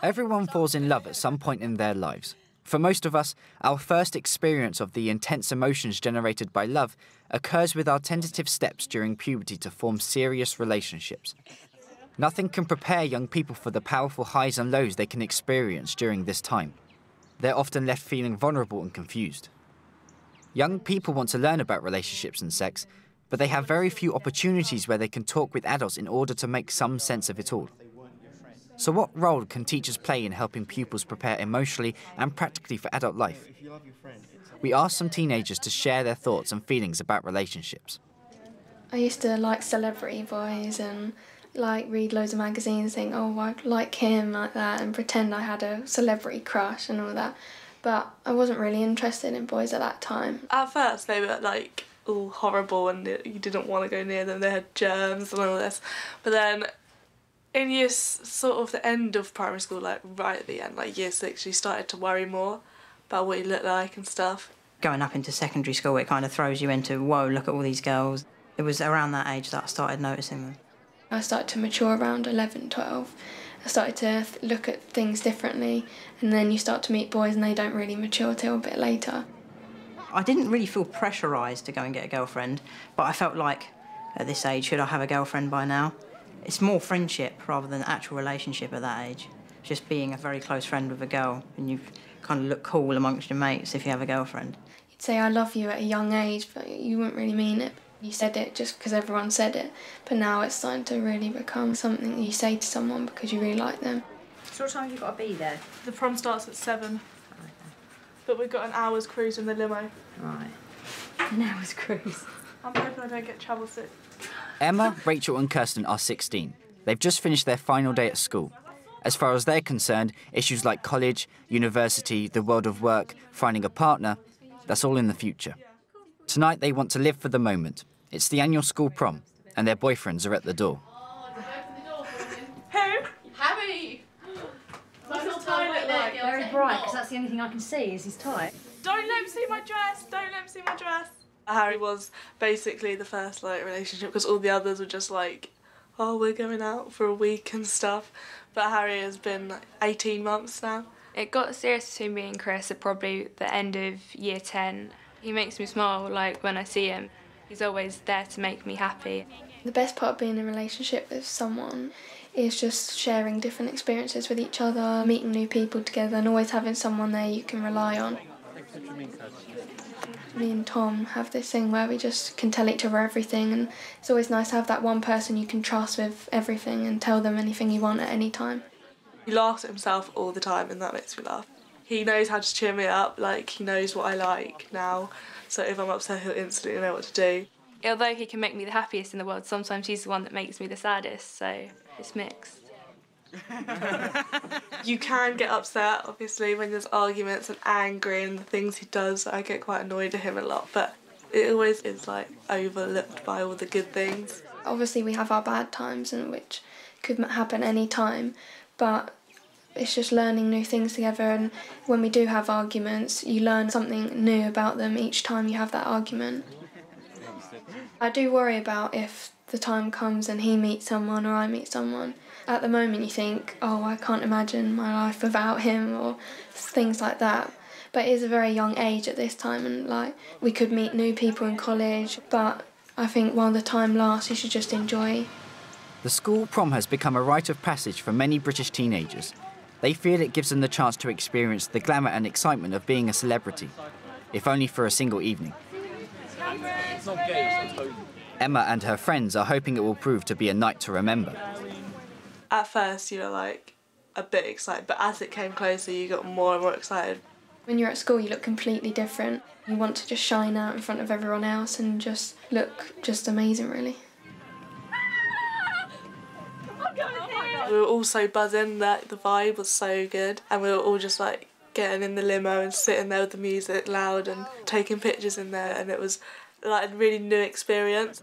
Everyone falls in love at some point in their lives. For most of us, our first experience of the intense emotions generated by love occurs with our tentative steps during puberty to form serious relationships. Nothing can prepare young people for the powerful highs and lows they can experience during this time. They're often left feeling vulnerable and confused. Young people want to learn about relationships and sex, but they have very few opportunities where they can talk with adults in order to make some sense of it all. So what role can teachers play in helping pupils prepare emotionally and practically for adult life? We asked some teenagers to share their thoughts and feelings about relationships. I used to like celebrity boys and read loads of magazines, think, oh, I'd like him, like that, and pretend I had a celebrity crush and all that. But I wasn't really interested in boys at that time. At first they were all horrible and you didn't want to go near them, they had germs and all this. But then in sort of the end of primary school, right at the end, year 6, you started to worry more about what you look like and stuff. Going up into secondary school, it kind of throws you into, whoa, look at all these girls. It was around that age that I started noticing them. I started to mature around 11, 12. I started to look at things differently, and then you start to meet boys and they don't really mature till a bit later. I didn't really feel pressurised to go and get a girlfriend, but I felt like, at this age, should I have a girlfriend by now? It's more friendship rather than actual relationship at that age. Just being a very close friend with a girl, and you kind of look cool amongst your mates if you have a girlfriend. You'd say I love you at a young age, but you wouldn't really mean it. You said it just because everyone said it, but now it's starting to really become something that you say to someone because you really like them. So what time have you got to be there? The prom starts at 7, but we've got an hour's cruise in the limo. Right. An hour's cruise. I'm hoping I don't get travel sick. Emma, Rachel and Kirsten are 16. They've just finished their final day at school. As far as they're concerned, issues like college, university, the world of work, finding a partner, that's all in the future. Tonight they want to live for the moment. It's the annual school prom, and their boyfriends are at the door. Who? Harry! What's his tie look like? Very bright, because that's the only thing I can see is his tie. Don't let him see my dress! Don't let him see my dress! Harry was basically the first relationship, because all the others were just oh, we're going out for a week and stuff. But Harry has been 18 months now. It got serious between me and Chris at probably the end of year 10. He makes me smile when I see him. He's always there to make me happy. The best part of being in a relationship with someone is just sharing different experiences with each other, meeting new people together and always having someone there you can rely on. Me and Tom have this thing where we just can tell each other everything, and it's always nice to have that one person you can trust with everything and tell them anything you want at any time. He laughs at himself all the time and that makes me laugh. He knows how to cheer me up, he knows what I like now, so if I'm upset he'll instantly know what to do. Although he can make me the happiest in the world, sometimes he's the one that makes me the saddest, so it's mixed. You can get upset, obviously, when there's arguments and angry and the things he does. I get quite annoyed at him a lot, but it always is overlooked by all the good things. Obviously we have our bad times, which could happen any time, but it's just learning new things together, and when we do have arguments, you learn something new about them each time you have that argument. I do worry about if the time comes and he meets someone or I meet someone. At the moment you think, oh, I can't imagine my life without him, or things like that. But it is a very young age at this time, and we could meet new people in college, but I think while the time lasts you should just enjoy. The school prom has become a rite of passage for many British teenagers. They feel it gives them the chance to experience the glamour and excitement of being a celebrity, if only for a single evening. Emma and her friends are hoping it will prove to be a night to remember. At first you were a bit excited, but as it came closer you got more and more excited. When you're at school you look completely different. You want to just shine out in front of everyone else and just look amazing, really. We were all so buzzing, that the vibe was so good, and we were all just getting in the limo and sitting there with the music loud and taking pictures in there, and it was a really new experience.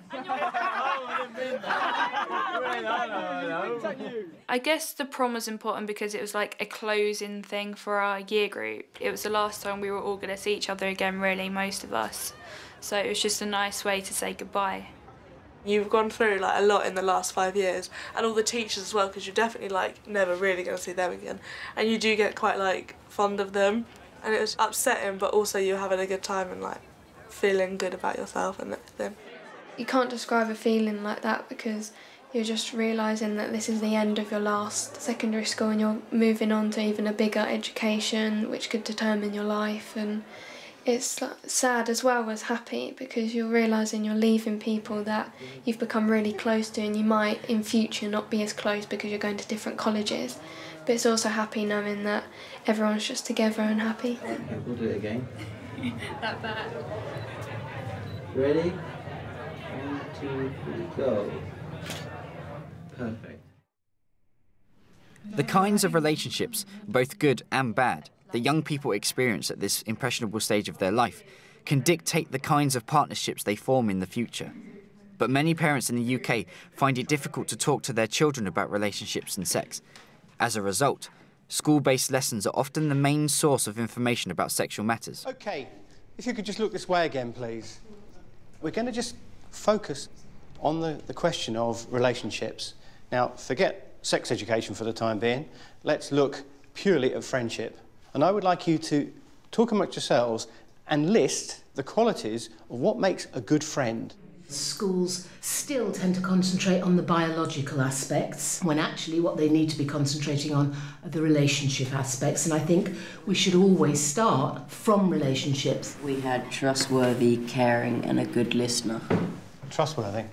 I guess the prom was important because it was a closing thing for our year group. It was the last time we were all going to see each other again, really, most of us. So it was just a nice way to say goodbye. You've gone through like a lot in the last 5 years, and all the teachers as well, because you're definitely like never really going to see them again, and you do get quite like fond of them, and it was upsetting, but also you're having a good time and like feeling good about yourself and everything. You can't describe a feeling like that because you're just realising that this is the end of your last secondary school and you're moving on to even a bigger education which could determine your life, and it's sad as well as happy because you're realising you're leaving people that you've become really close to, and you might in future not be as close because you're going to different colleges, but it's also happy knowing that everyone's just together and happy. Okay, we'll do it again. That bad. Ready? 1, 2, 3, go. Perfect. The kinds of relationships, both good and bad, that young people experience at this impressionable stage of their life can dictate the kinds of partnerships they form in the future. But many parents in the UK find it difficult to talk to their children about relationships and sex. As a result, school-based lessons are often the main source of information about sexual matters. OK, if you could just look this way again, please. We're going to just focus on the question of relationships. Now, forget sex education for the time being. Let's look purely at friendship. And I would like you to talk amongst yourselves and list the qualities of what makes a good friend. Schools still tend to concentrate on the biological aspects when actually what they need to be concentrating on are the relationship aspects, and I think we should always start from relationships. We had trustworthy, caring and a good listener. Trustworthy.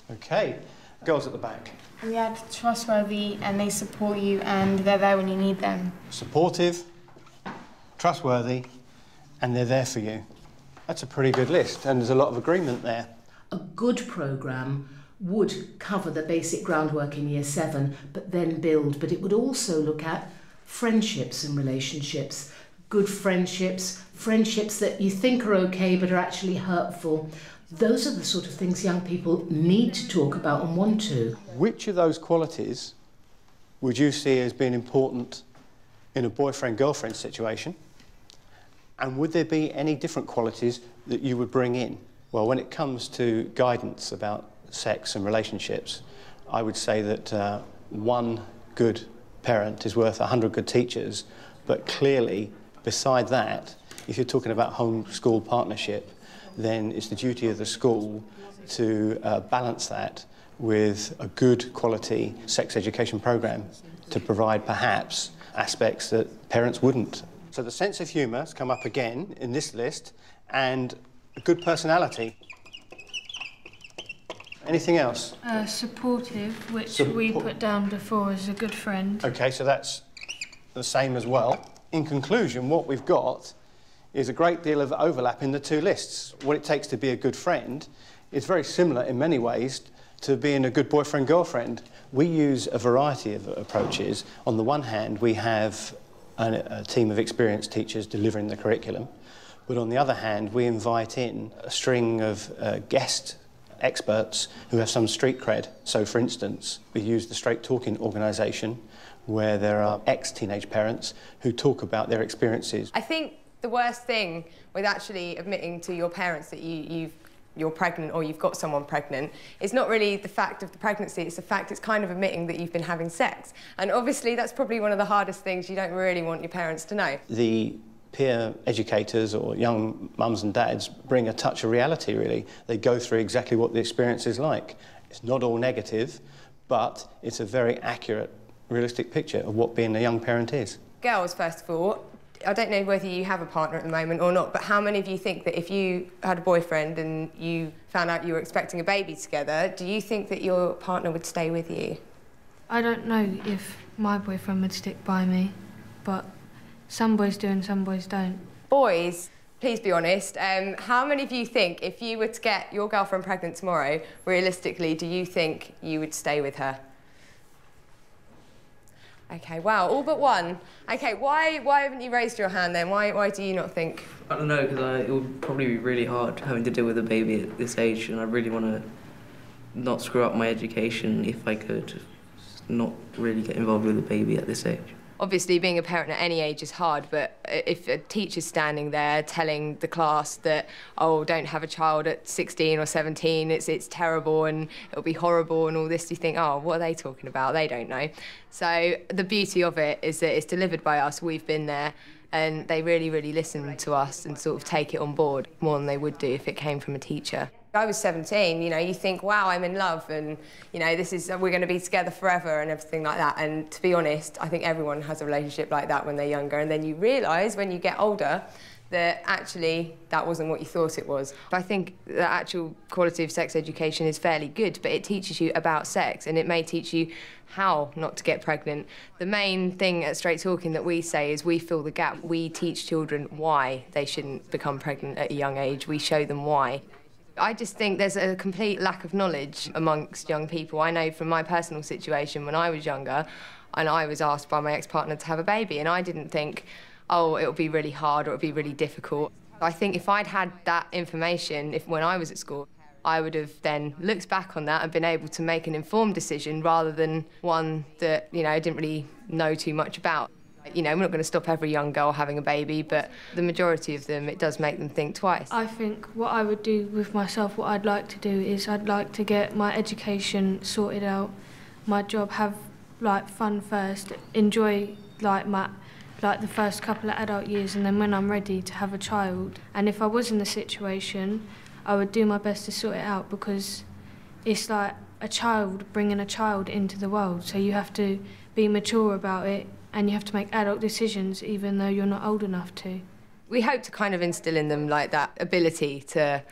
OK. Girls at the back. We had trustworthy and they support you and they're there when you need them. Supportive, trustworthy, and they're there for you. That's a pretty good list, and there's a lot of agreement there. A good programme would cover the basic groundwork in Year 7, but then build. But it would also look at friendships and relationships. Good friendships, friendships that you think are OK but are actually hurtful. Those are the sort of things young people need to talk about and want to. Which of those qualities would you see as being important in a boyfriend-girlfriend situation? And would there be any different qualities that you would bring in? Well, when it comes to guidance about sex and relationships, I would say that one good parent is worth 100 good teachers, but clearly, beside that, if you're talking about home-school partnership, then it's the duty of the school to balance that with a good quality sex education programme to provide perhaps aspects that parents wouldn't. So the sense of humour has come up again in this list, and a good personality. Anything else? Supportive, which we put down before as a good friend. OK, so that's the same as well. In conclusion, what we've got is a great deal of overlap in the two lists. What it takes to be a good friend is very similar in many ways to being a good boyfriend-girlfriend. We use a variety of approaches. On the one hand, we have a team of experienced teachers delivering the curriculum, but on the other hand, we invite in a string of guest experts who have some street cred. So, for instance, we use the Straight Talking organisation, where there are ex-teenage parents who talk about their experiences. I think the worst thing with actually admitting to your parents that you're pregnant or you've got someone pregnant is not really the fact of the pregnancy, it's the fact it's kind of admitting that you've been having sex. And obviously that's probably one of the hardest things you don't really want your parents to know. The peer educators or young mums and dads bring a touch of reality, really. They go through exactly what the experience is like. It's not all negative, but it's a very accurate, realistic picture of what being a young parent is. Girls, first of all, I don't know whether you have a partner at the moment or not, but how many of you think that if you had a boyfriend and you found out you were expecting a baby together, do you think that your partner would stay with you? I don't know if my boyfriend would stick by me, but some boys do and some boys don't. Boys, please be honest, how many of you think if you were to get your girlfriend pregnant tomorrow, realistically, do you think you would stay with her? OK, wow, all but one. OK, why haven't you raised your hand then? Why do you not think? I don't know, because it would probably be really hard having to deal with a baby at this age, and I really want to not screw up my education if I could not really get involved with a baby at this age. Obviously, being a parent at any age is hard, but if a teacher's standing there telling the class that, oh, don't have a child at 16 or 17, it's terrible and it'll be horrible and all this, you think, oh, what are they talking about? They don't know. So the beauty of it is that it's delivered by us. We've been there, and they really, really listen to us and sort of take it on board more than they would do if it came from a teacher. I was 17, you know, you think, wow, I'm in love and, you know, we're going to be together forever and everything like that. And to be honest, I think everyone has a relationship like that when they're younger. And then you realise when you get older that actually that wasn't what you thought it was. I think the actual quality of sex education is fairly good, but it teaches you about sex and it may teach you how not to get pregnant. The main thing at Straight Talking that we say is we fill the gap. We teach children why they shouldn't become pregnant at a young age. We show them why. I just think there's a complete lack of knowledge amongst young people. I know from my personal situation when I was younger and I was asked by my ex-partner to have a baby and I didn't think, oh, it'll be really hard or it'll be really difficult. I think if I'd had that information when I was at school, I would have then looked back on that and been able to make an informed decision rather than one that, you know, I didn't really know too much about. You know, we're not going to stop every young girl having a baby, but the majority of them, it does make them think twice. I think what I would do with myself, what I'd like to do is I'd like to get my education sorted out, my job, have like fun first, enjoy like the first couple of adult years, and then when I'm ready to have a child. And if I was in the situation, I would do my best to sort it out because it's like a child, bringing a child into the world, so you have to be mature about it and you have to make adult decisions even though you're not old enough to. We hope to kind of instill in them like that ability to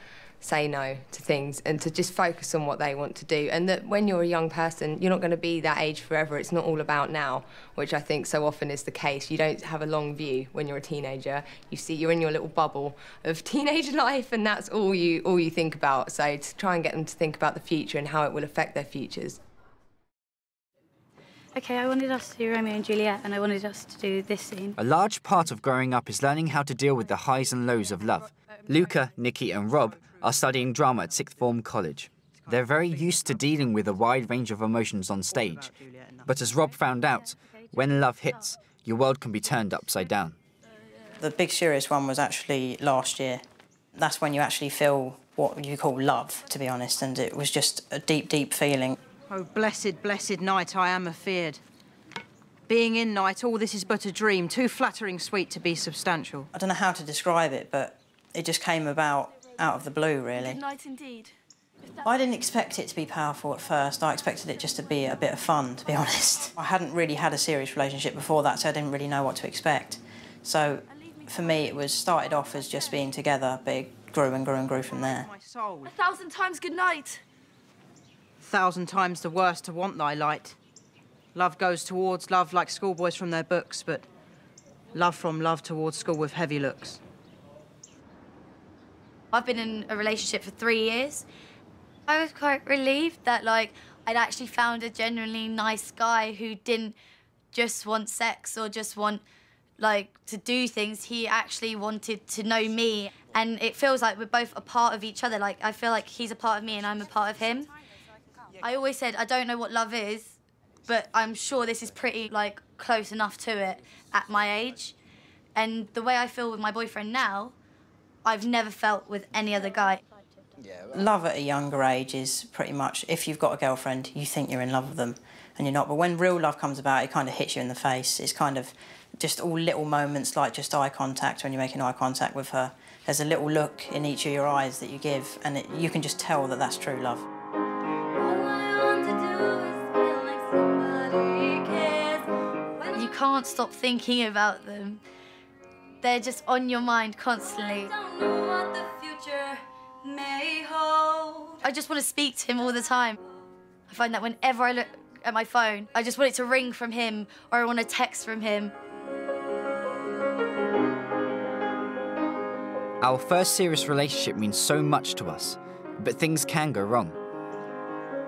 say no to things and to just focus on what they want to do, and that when you're a young person you're not going to be that age forever. It's not all about now, which I think so often is the case. You don't have a long view when you're a teenager. You're in your little bubble of teenage life and that's all you think about. So to try and get them to think about the future and how it will affect their futures. OK, I wanted us to do Romeo and Juliet and I wanted us to do this scene. A large part of growing up is learning how to deal with the highs and lows of love. Luca, Nikki and Rob are studying drama at sixth form college. They're very used to dealing with a wide range of emotions on stage. But as Rob found out, when love hits, your world can be turned upside down. The big serious one was actually last year. That's when you actually feel what you call love, to be honest, and it was just a deep, deep feeling. Oh, blessed, blessed night, I am afeard. Being in night, all this is but a dream, too flattering sweet to be substantial. I don't know how to describe it, but it just came about out of the blue, really. Good night indeed. I didn't expect it to be powerful at first. I expected it just to be a bit of fun, to be honest. I hadn't really had a serious relationship before that, so I didn't really know what to expect. So, for me, it was started off as just being together, but it grew and grew and grew from there. 1,000 times good night. 1,000 times the worse to want thy light. Love goes towards love like schoolboys from their books, but love from love towards school with heavy looks. I've been in a relationship for 3 years. I was quite relieved that, like, I'd actually found a genuinely nice guy who didn't just want sex or just want, like, to do things. He actually wanted to know me. And it feels like we're both a part of each other. Like, I feel like he's a part of me and I'm a part of him. I always said, I don't know what love is, but I'm sure this is pretty, like, close enough to it at my age. And the way I feel with my boyfriend now, I've never felt with any other guy. Love at a younger age is pretty much, if you've got a girlfriend, you think you're in love with them, and you're not. But when real love comes about, it kind of hits you in the face. It's kind of just all little moments, like just eye contact, when you're making eye contact with her. There's a little look in each of your eyes that you give, and you can just tell that that's true love. You can't stop thinking about them. They're just on your mind constantly. I just want to speak to him all the time. I find that whenever I look at my phone, I just want it to ring from him or I want a text from him. Our first serious relationship means so much to us, but things can go wrong.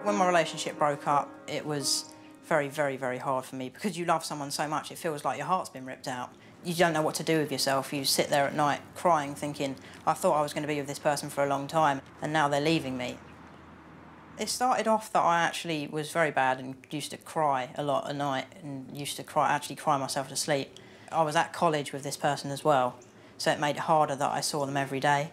When my relationship broke up, it was very, very, very hard for me because you love someone so much, it feels like your heart's been ripped out. You don't know what to do with yourself. You sit there at night crying, thinking, I thought I was going to be with this person for a long time, and now they're leaving me. It started off that I actually was very bad and used to cry a lot at night and used to actually cry myself to sleep. I was at college with this person as well, so it made it harder that I saw them every day,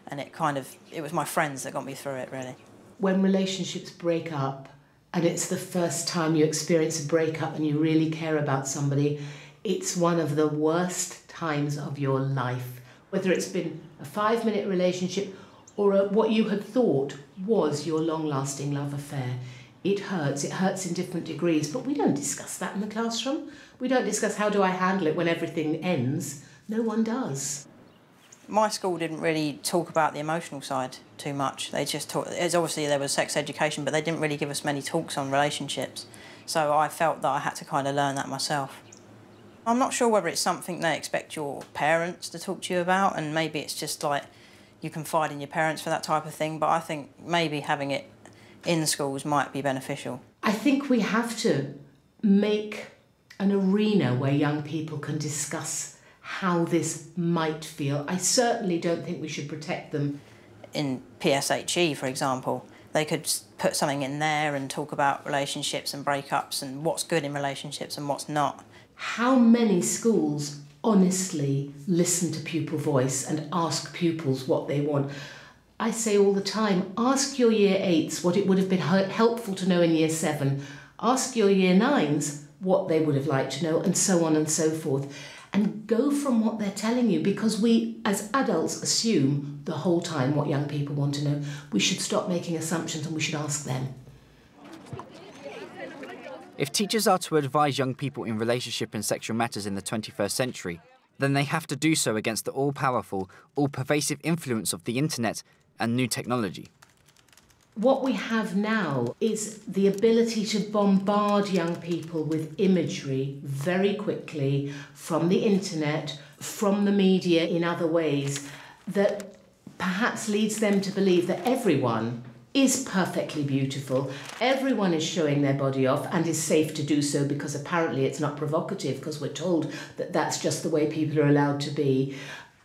and it was my friends that got me through it, really. When relationships break up and it's the first time you experience a breakup and you really care about somebody, it's one of the worst times of your life. Whether it's been a 5-minute relationship or what you had thought was your long-lasting love affair. It hurts in different degrees, but we don't discuss that in the classroom. We don't discuss how do I handle it when everything ends. No one does. My school didn't really talk about the emotional side too much. They just taught, obviously there was sex education, but they didn't really give us many talks on relationships. So I felt that I had to kind of learn that myself. I'm not sure whether it's something they expect your parents to talk to you about, and maybe it's just like you confide in your parents for that type of thing, but I think maybe having it in schools might be beneficial. I think we have to make an arena where young people can discuss how this might feel. I certainly don't think we should protect them. In PSHE, for example, they could put something in there and talk about relationships and breakups and what's good in relationships and what's not. How many schools honestly listen to pupil voice and ask pupils what they want? I say all the time, ask your year 8s what it would have been helpful to know in year 7. Ask your year 9s what they would have liked to know, and so on and so forth. And go from what they're telling you, because we as adults assume the whole time what young people want to know. We should stop making assumptions and we should ask them. If teachers are to advise young people in relationship and sexual matters in the 21st century, then they have to do so against the all-powerful, all-pervasive influence of the internet and new technology. What we have now is the ability to bombard young people with imagery very quickly from the internet, from the media in other ways, that perhaps leads them to believe that everyone is perfectly beautiful, everyone is showing their body off and is safe to do so because apparently it's not provocative, because we're told that that's just the way people are allowed to be.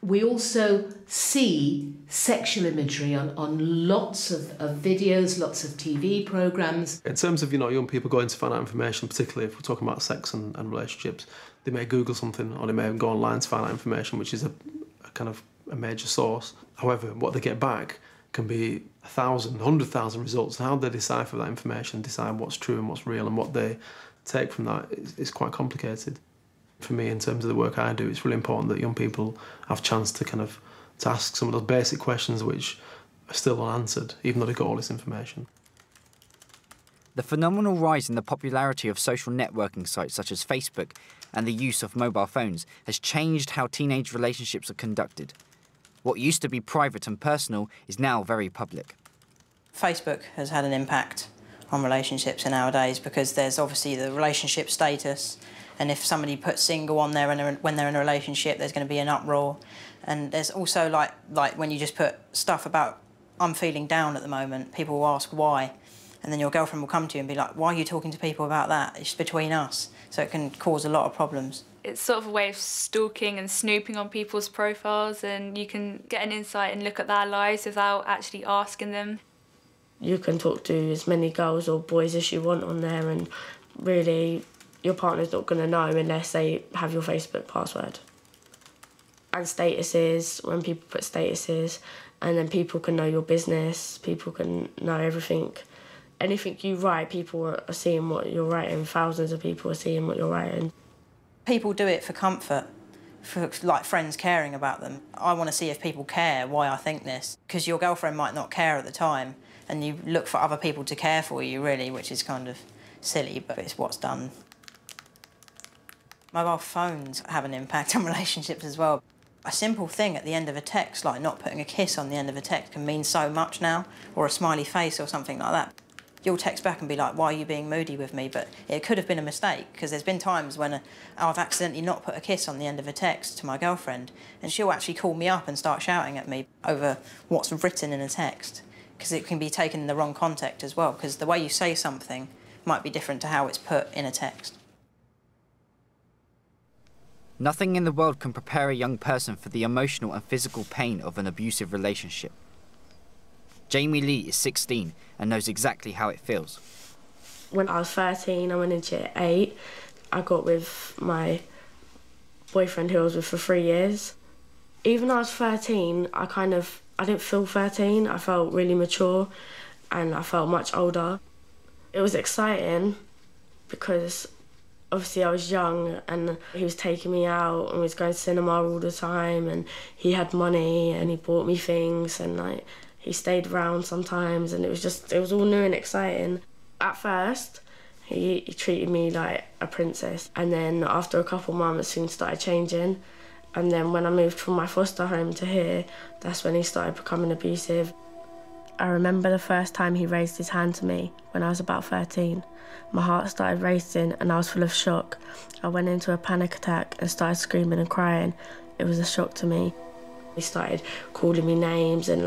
We also see sexual imagery on lots of videos, lots of TV programmes. In terms of, young people going to find out information, particularly if we're talking about sex and relationships, they may Google something or they may go online to find out information, which is a kind of a major source. However, what they get back can be 1,000, 100,000 results. And how they decipher that information, decide what's true and what's real and what they take from that is quite complicated. For me, in terms of the work I do, it's really important that young people have a chance to kind of to ask some of those basic questions which are still unanswered, even though they got all this information. The phenomenal rise in the popularity of social networking sites such as Facebook and the use of mobile phones has changed how teenage relationships are conducted. What used to be private and personal is now very public. Facebook has had an impact on relationships nowadays because there's obviously the relationship status, and if somebody puts single on there when they're in a relationship, there's going to be an uproar. And there's also like when you just put stuff about I'm feeling down at the moment, people will ask why, and then your girlfriend will come to you and be like, why are you talking to people about that? It's between us. So it can cause a lot of problems. It's sort of a way of stalking and snooping on people's profiles, and you can get an insight and look at their lives without actually asking them. You can talk to as many girls or boys as you want on there, and really your partner's not going to know unless they have your Facebook password. And statuses, when people put statuses, and then people can know your business, people can know everything. Anything you write, people are seeing what you're writing. Thousands of people are seeing what you're writing. People do it for comfort, for like friends caring about them. I want to see if people care why I think this, because your girlfriend might not care at the time, and you look for other people to care for you, really, which is kind of silly, but it's what's done. Mobile phones have an impact on relationships as well. A simple thing at the end of a text, like not putting a kiss on the end of a text, can mean so much now, or a smiley face or something like that. You'll text back and be like, why are you being moody with me? But it could have been a mistake, because there's been times when I've accidentally not put a kiss on the end of a text to my girlfriend, and she'll actually call me up and start shouting at me over what's written in a text, because it can be taken in the wrong context as well, because the way you say something might be different to how it's put in a text. Nothing in the world can prepare a young person for the emotional and physical pain of an abusive relationship. Jamie Lee is 16 and knows exactly how it feels. When I was 13, I went into year 8. I got with my boyfriend who I was with for 3 years. Even though I was 13, I didn't feel 13. I felt really mature and I felt much older. It was exciting because obviously I was young and he was taking me out and we was going to cinema all the time, and he had money and he bought me things, and like he stayed around sometimes, and it was all new and exciting. At first, he treated me like a princess, and then after a couple months things started changing, and then when I moved from my foster home to here, that's when he started becoming abusive. I remember the first time he raised his hand to me when I was about 13. My heart started racing and I was full of shock. I went into a panic attack and started screaming and crying. It was a shock to me. He started calling me names and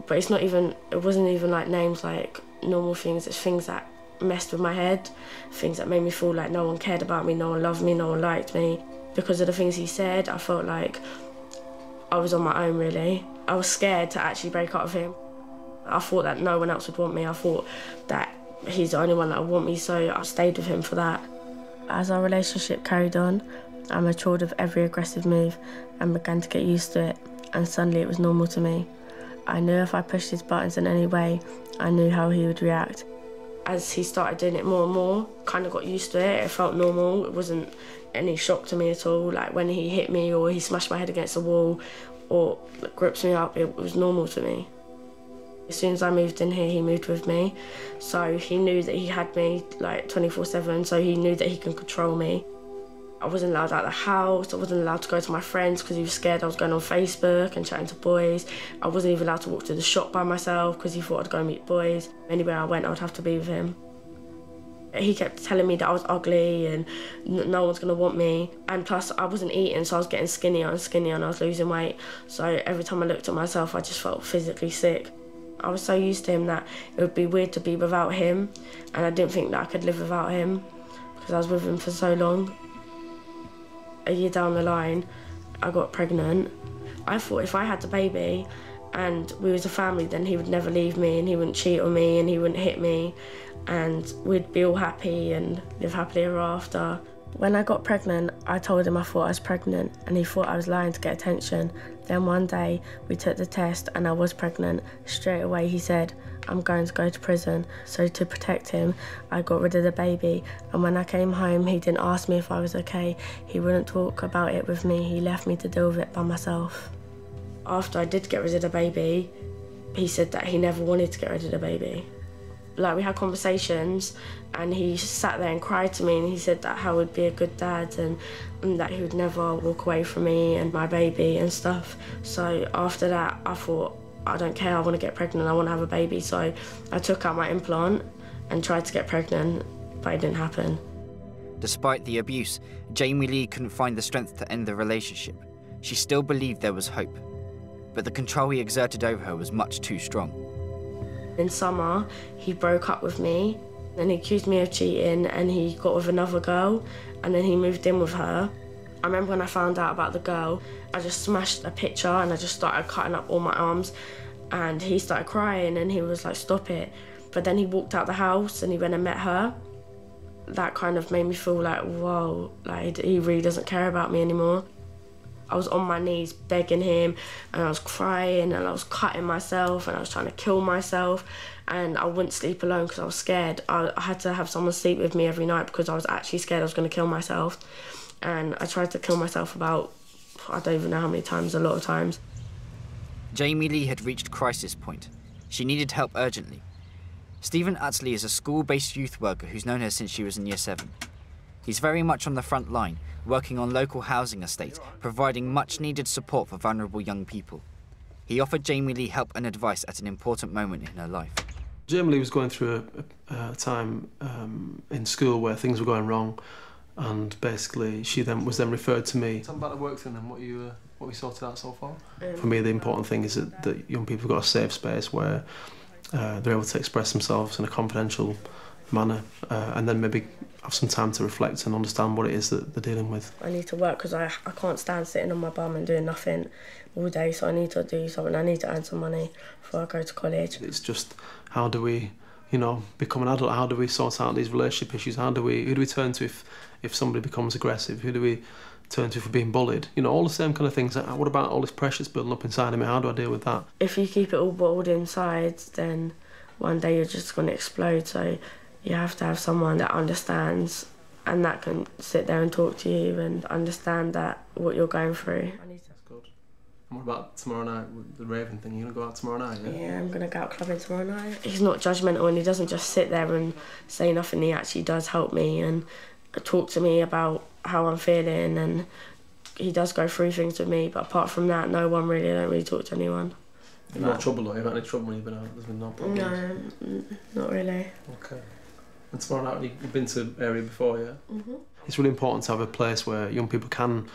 but it wasn't even like names like normal things. It's things that messed with my head, things that made me feel like no one cared about me, no one loved me, no one liked me. Because of the things he said, I felt like I was on my own, really. I was scared to actually break up with him. I thought that no one else would want me. I thought that he's the only one that would want me, so I stayed with him for that. As our relationship carried on, I matured with every aggressive move and began to get used to it, and suddenly it was normal to me. I knew if I pushed his buttons in any way, I knew how he would react. As he started doing it more and more, kind of got used to it. It felt normal. It wasn't any shock to me at all. Like when he hit me or he smashed my head against the wall or grips me up, it was normal to me. As soon as I moved in here, he moved with me. So he knew that he had me like 24/7, so he knew that he can control me. I wasn't allowed out of the house, I wasn't allowed to go to my friends because he was scared I was going on Facebook and chatting to boys. I wasn't even allowed to walk to the shop by myself because he thought I'd go and meet boys. Anywhere I went, I would have to be with him. He kept telling me that I was ugly and no one's gonna want me. And plus I wasn't eating, so I was getting skinnier and skinnier and I was losing weight. So every time I looked at myself, I just felt physically sick. I was so used to him that it would be weird to be without him, and I didn't think that I could live without him because I was with him for so long. A year down the line, I got pregnant. I thought if I had the baby and we was a family, then he would never leave me and he wouldn't cheat on me and he wouldn't hit me and we'd be all happy and live happily ever after. When I got pregnant, I told him I thought I was pregnant and he thought I was lying to get attention. Then one day, we took the test and I was pregnant. Straight away he said, I'm going to go to prison. So to protect him, I got rid of the baby. And when I came home, he didn't ask me if I was okay. He wouldn't talk about it with me. He left me to deal with it by myself. After I did get rid of the baby, he said that he never wanted to get rid of the baby. Like, we had conversations and he sat there and cried to me and he said that Hal would be a good dad and that he would never walk away from me and my baby and stuff. So after that, I thought, I don't care, I want to get pregnant, I want to have a baby. So I took out my implant and tried to get pregnant, but it didn't happen. Despite the abuse, Jamie Lee couldn't find the strength to end the relationship. She still believed there was hope, but the control he exerted over her was much too strong. In summer, he broke up with me and he accused me of cheating and he got with another girl and then he moved in with her. I remember when I found out about the girl, I just smashed a picture and I just started cutting up all my arms and he started crying and he was like, stop it. But then he walked out the house and he went and met her. That kind of made me feel like, whoa, like he really doesn't care about me anymore. I was on my knees begging him and I was crying and I was cutting myself and I was trying to kill myself and I wouldn't sleep alone because I was scared. I had to have someone sleep with me every night because I was actually scared I was going to kill myself. And I tried to kill myself about, I don't even know how many times, a lot of times. Jamie Lee had reached crisis point. She needed help urgently. Stephen Atsley is a school-based youth worker who's known her since she was in Year 7. He's very much on the front line, working on local housing estates, providing much-needed support for vulnerable young people. He offered Jamie Lee help and advice at an important moment in her life. Jamie Lee was going through a time in school where things were going wrong, and basically she was then referred to me. Tell me about the work thing and what we sorted out so far. For me, the important thing is that young people have got a safe space where they're able to express themselves in a confidential manner, and then maybe have some time to reflect and understand what it is that they're dealing with. I need to work because I can't stand sitting on my bum and doing nothing all day, so I need to do something. I need to earn some money before I go to college. It's just, how do we, you know, become an adult? How do we sort out these relationship issues? Who do we turn to if somebody becomes aggressive? Who do we turn to for being bullied? You know, all the same kind of things. What about all this pressure that's building up inside of me? How do I deal with that? If you keep it all bottled inside, then one day you're just going to explode. So you have to have someone that understands and that can sit there and talk to you and understand that what you're going through. That's good. And what about tomorrow night with the raving thing? You're going to go out tomorrow night, yeah? Yeah, I'm going to go out clubbing tomorrow night. He's not judgmental and he doesn't just sit there and say nothing. He actually does help me and talk to me about how I'm feeling, and he does go through things with me, but apart from that, I don't really talk to anyone. You've had trouble, though? You've had any trouble when you've been out? There's been no problems? No, not really. Okay. And tomorrow night, you've been to the area before, yeah? Mm-hmm. It's really important to have a place where young people can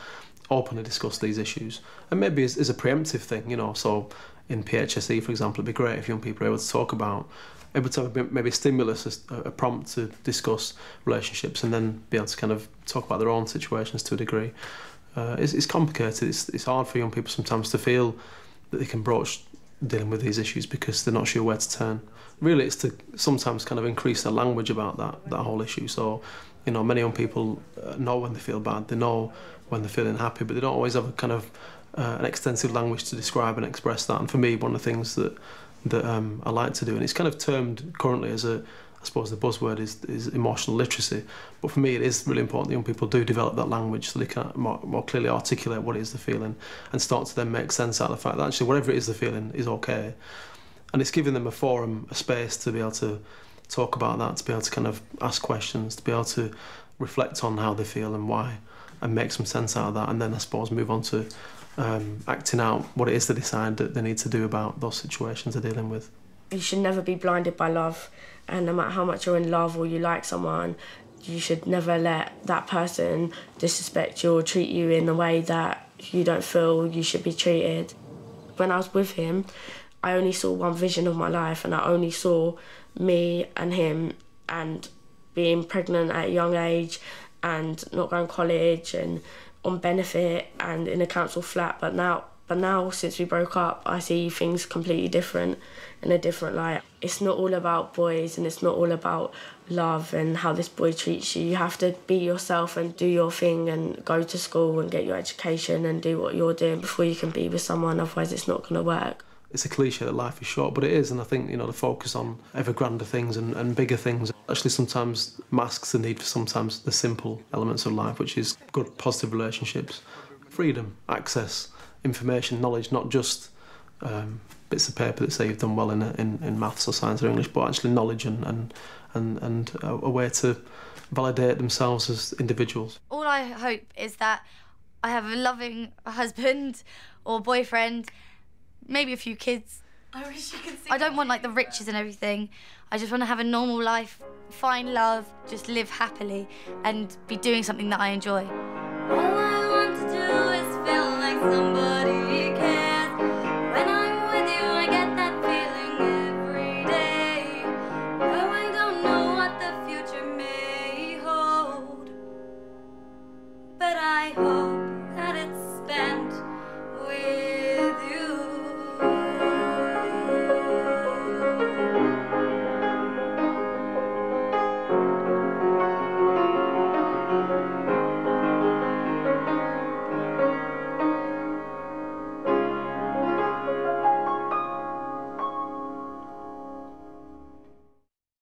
openly discuss these issues, and maybe as a preemptive thing, you know. So in PHSE, for example, it'd be great if young people are able to talk about, able to have maybe a stimulus, a prompt to discuss relationships, and then be able to kind of talk about their own situations to a degree. It's complicated. It's hard for young people sometimes to feel that they can broach dealing with these issues because they're not sure where to turn. Really, it's to sometimes kind of increase their language about that whole issue. So, you know, many young people know when they feel bad, they know when they're feeling happy, but they don't always have a kind of an extensive language to describe and express that. And for me, one of the things that I like to do, and it's kind of termed currently as I suppose the buzzword is emotional literacy, but for me it is really important that young people do develop that language so they can more clearly articulate what it is they're feeling and start to then make sense out of the fact that actually whatever it is they're feeling is okay. And it's giving them a forum, a space to be able to talk about that, to be able to kind of ask questions, to be able to reflect on how they feel and why, and make some sense out of that, and then I suppose move on to acting out what it is they decide that they need to do about those situations they're dealing with. You should never be blinded by love, and no matter how much you're in love or you like someone, you should never let that person disrespect you or treat you in a way that you don't feel you should be treated. When I was with him, I only saw one vision of my life, and I only saw me and him and being pregnant at a young age and not going to college and on benefit and in a council flat. But now, since we broke up, I see things completely different, in a different light. It's not all about boys and it's not all about love and how this boy treats you. You have to be yourself and do your thing and go to school and get your education and do what you're doing before you can be with someone, otherwise it's not going to work. It's a cliche that life is short, but it is, and I think, you know, the focus on ever grander things and bigger things actually sometimes masks the need for sometimes the simple elements of life, which is good, positive relationships, freedom, access, information, knowledge, not just bits of paper that say you've done well in maths or science or English, but actually knowledge and a way to validate themselves as individuals. All I hope is that I have a loving husband or boyfriend, maybe a few kids. I wish you could see. I don't want like the riches and everything. I just want to have a normal life, find love, just live happily and be doing something that I enjoy. All I want to do is feel like somebody